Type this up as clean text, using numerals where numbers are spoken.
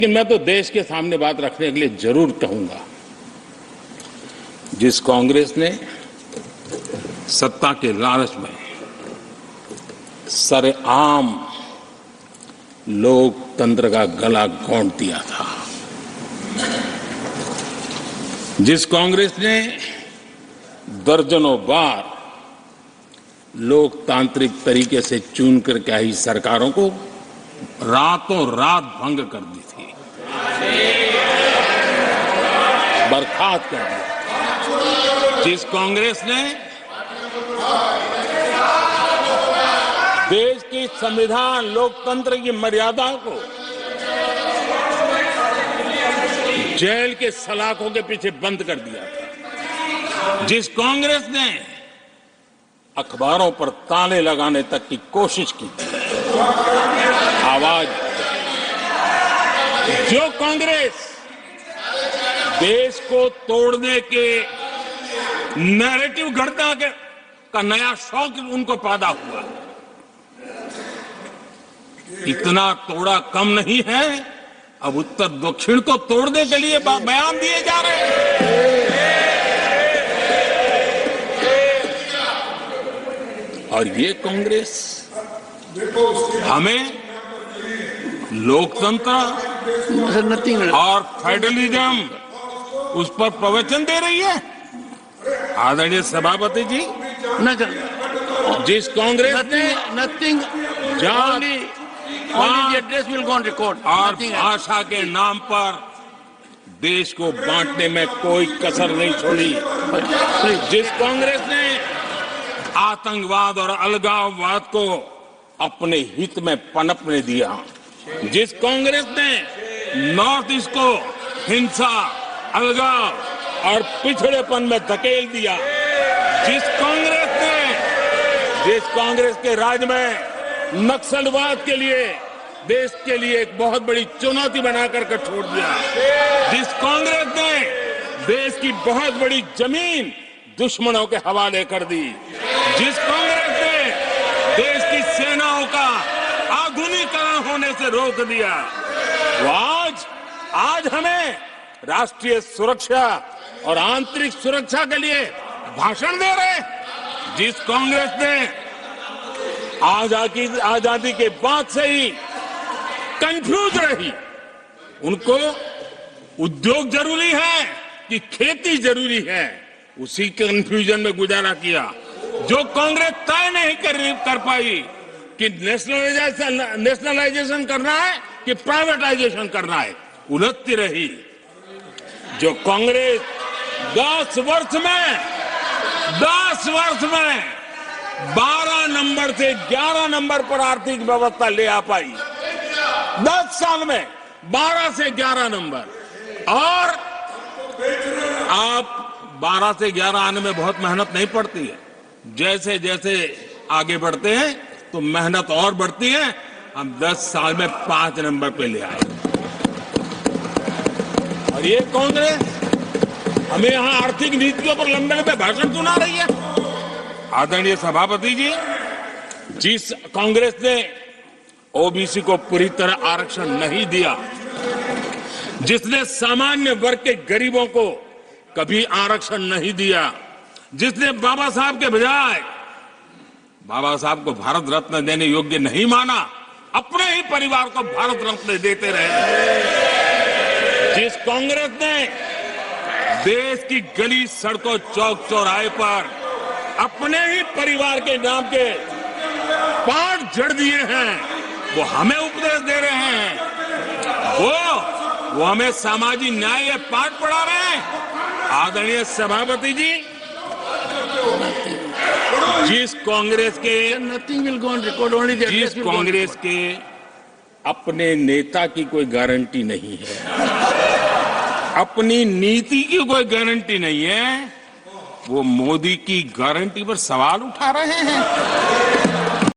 लेकिन मैं तो देश के सामने बात रखने के लिए जरूर कहूंगा, जिस कांग्रेस ने सत्ता के लालच में सरेआम लोकतंत्र का गला घोंट दिया था, जिस कांग्रेस ने दर्जनों बार लोकतांत्रिक तरीके से चुन करके आई सरकारों को रातों रात भंग कर दी थी, बर्खास्त कर दिया, जिस कांग्रेस ने देश की संविधान लोकतंत्र की मर्यादा को जेल के सलाखों के पीछे बंद कर दिया था, जिस कांग्रेस ने अखबारों पर ताले लगाने तक की कोशिश की थी, आवाज, जो कांग्रेस देश को तोड़ने के नैरेटिव घड़ना का नया शौक उनको पैदा हुआ, इतना तोड़ा कम नहीं है, अब उत्तर दक्षिण को तोड़ने के लिए बयान दिए जा रहे हैं। और ये कांग्रेस हमें लोकतंत्र और फेडरलिज्म उस पर प्रवचन दे रही है। आदरणीय सभापति जी, जिस कांग्रेस ने नथिंग और भाषा के नाम पर देश को बांटने में कोई कसर नहीं छोड़ी, जिस कांग्रेस ने आतंकवाद और अलगाववाद को अपने हित में पनपने दिया, जिस कांग्रेस ने नॉर्थ ईस्ट को हिंसा, अलगाव और पिछड़ेपन में धकेल दिया, जिस कांग्रेस के राज में नक्सलवाद के लिए देश के लिए एक बहुत बड़ी चुनौती बनाकर के छोड़ दिया, जिस कांग्रेस ने देश की बहुत बड़ी जमीन दुश्मनों के हवाले कर दी, जिस कांग्रेस ने देश की सेनाओं का आधुनिकीकरण होने से रोक दिया, वो आज हमें राष्ट्रीय सुरक्षा और आंतरिक सुरक्षा के लिए भाषण दे रहे हैं। जिस कांग्रेस ने आजादी के बाद से ही कंफ्यूज रही, उनको उद्योग जरूरी है कि खेती जरूरी है, उसी कंफ्यूजन में गुजारा किया। जो कांग्रेस तय नहीं कर पाई कि नेशनलाइजेशन करना है कि प्राइवेटाइजेशन करना है, उलझती रही। जो कांग्रेस 10 वर्ष में 12 नंबर से 11 नंबर पर आर्थिक व्यवस्था ले आ पाई, 10 साल में 12 से 11 नंबर, और आप 12 से 11 आने में बहुत मेहनत नहीं पड़ती है, जैसे जैसे आगे बढ़ते हैं तो मेहनत और बढ़ती है। हम 10 साल में 5 नंबर पे ले आए, और ये कांग्रेस हमें यहां आर्थिक नीतियों पर लंबे लंबे भाषण सुना रही है। आदरणीय सभापति जी, जिस कांग्रेस ने ओबीसी को पूरी तरह आरक्षण नहीं दिया, जिसने सामान्य वर्ग के गरीबों को कभी आरक्षण नहीं दिया, जिसने बाबा साहब के बजाय बाबा साहब को भारत रत्न देने योग्य नहीं माना, अपने ही परिवार को भारत रत्न देते रहे, जिस कांग्रेस ने देश की गली सड़कों चौक चौराहे पर अपने ही परिवार के नाम के पाठ जड़ दिए हैं, वो हमें उपदेश दे रहे हैं, वो हमें सामाजिक न्याय के पाठ पढ़ा रहे हैं। आदरणीय सभापति जी, जिस कांग्रेस के अपने नेता की कोई गारंटी नहीं है, अपनी नीति की कोई गारंटी नहीं है, वो मोदी की गारंटी पर सवाल उठा रहे हैं।